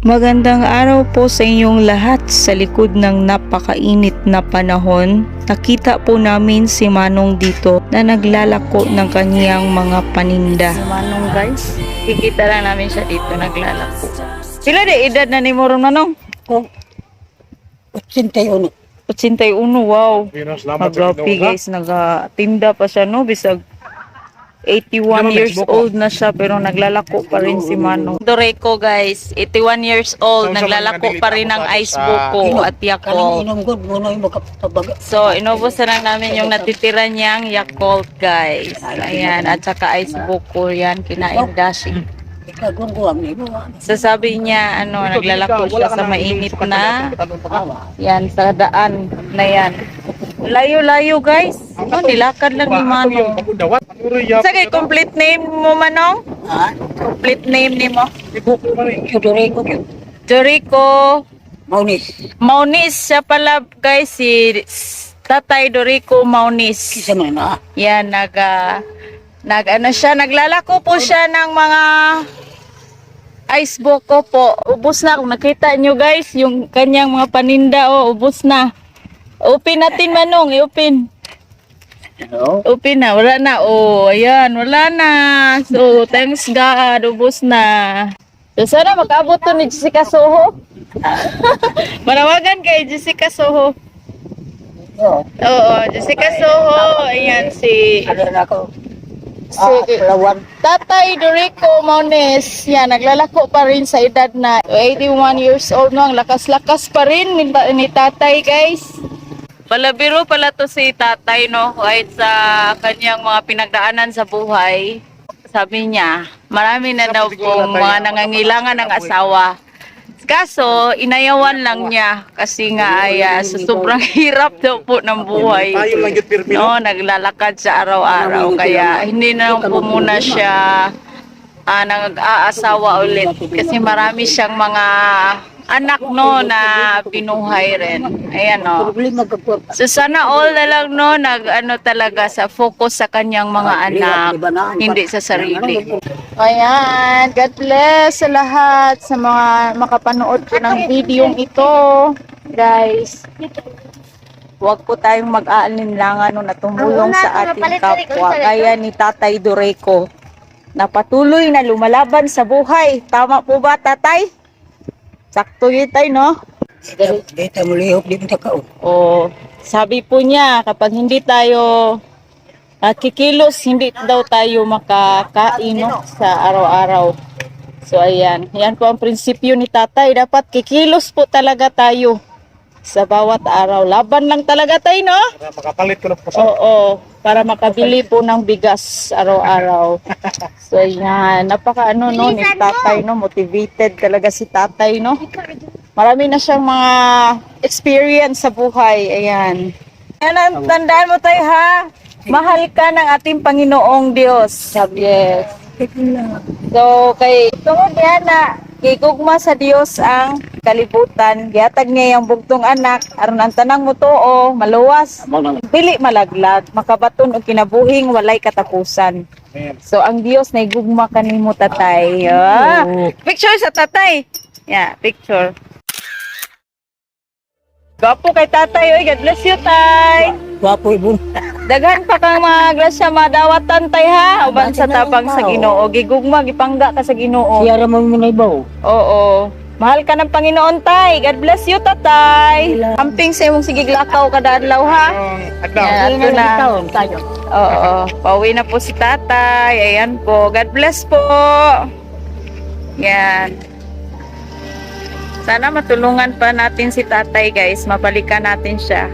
Magandang araw po sa inyong lahat. Sa likod ng napakainit na panahon, nakita po namin si Manong dito na naglalako ng kaniyang mga paninda. Si Manong guys, kikita lang namin siya dito naglalako. Sila de edad na ni Morong Manong? Oh, 81. 81, wow. Magapi guys, nagatinda pa siya no, bisag 81 years old na siya pero naglalako pa rin si Manong. Doreco guys, 81 years old, naglalako pa rin ng ice buko at Yakult. So inubos na lang namin yung natitira niyang Yakult guys. Ayan, at saka ice buko yan, kinain dashing. So sabi niya, naglalako siya sa mainit na, yan, sa daan na yan. Layo-layo guys. Nilakad lang ni Manong. Sige, complete name mo Manong? Ha? Complete name ni mo? Dorico. Jericho Maunis. Maunis siya pala guys, si Tatay Dorico Maunis. Kisa mo na. Yan, naglalako po siya ng mga ice buko po. Ubos na, kung nakita nyo guys, yung kanyang mga paninda, ubos na. Open natin Manong, i-open. Hello? Open na, wala na. Ayan, wala na. So, thanks God, ubos na. So, sana makaabot to ni Jessica Soho. Manawagan kay Jessica Soho. Oo, Jessica Soho. Ayan, si Lawan. Tatay Dorico Maunis. Yan, naglalako pa rin sa edad na 81 years old. No? Ang lakas-lakas pa rin ni tatay, guys. Palabiro pala to si tatay, no? Kahit sa kanyang mga pinagdaanan sa buhay. Sabi niya, marami na daw pong mga nangangailangan ng asawa. Kaso, inayawan lang niya kasi nga ay sa sobrang hirap daw po ng buhay. No, naglalakad sa araw-araw. Kaya hindi na po muna siya nag-aasawa ulit. Kasi marami siyang mga anak no na binuhay rin. Ayan no. So sana all na lang no talaga sa focus sa kanyang mga anak, hindi sa sarili. Ayan, God bless sa lahat sa mga makapanood po ng videong ito, guys. Huwag po tayong mag-aalinlangan na tumulong sa ating kapwa gaya ni Tatay Dorico na patuloy na lumalaban sa buhay. Tama po ba, Tatay? Sakto yun tayo, no? Dito mo lihok, di mo takao. Sabi po niya, kapag hindi tayo kikilos, hindi daw tayo makakain no, sa araw-araw. So, ayan. Yan po ang prinsipyo ni tatay. Dapat kikilos po talaga tayo sa bawat araw. Laban lang talaga tayo, no? Para makapalit ko na po. Oo, para makabili po ng bigas araw-araw. So, ayan. Napaka no, ni tatay, no? Motivated talaga si tatay, no? Marami na siyang mga experience sa buhay. Ayan. Ayan, tandaan mo tayo, ha? Mahal ka ng ating Panginoong Diyos. Yes. So, kay tungod yan na gigugma sa Diyos ang kalibutan. Gihatag niya yung bugtong anak. Aron ang tanang mo to, maluwas. Dili malaglag. Makabaton o kinabuhing walay katapusan. So, ang Diyos na igugma kanimo tatay. Picture sa tatay. Yeah, picture. Gwapo kay tatay. Oy, God bless you, tay. Wapo ibon. Daghan pa kang mga grasya madawatan tay ha. Uban sa tabang sa Ginoo. Gigugma, gipangga ka sa Ginoo. Siyara mo mo na ibaw. Oo. Mahal ka ng Panginoon tay. God bless you tatay. Amping sa imong sigiglakaw kada adlaw ha. Yan, ato na. Tayo. Oo. Pauwi na po si tatay. Ayan po. God bless po. Yan. Sana matulungan pa natin si tatay guys. Mabalikan natin siya.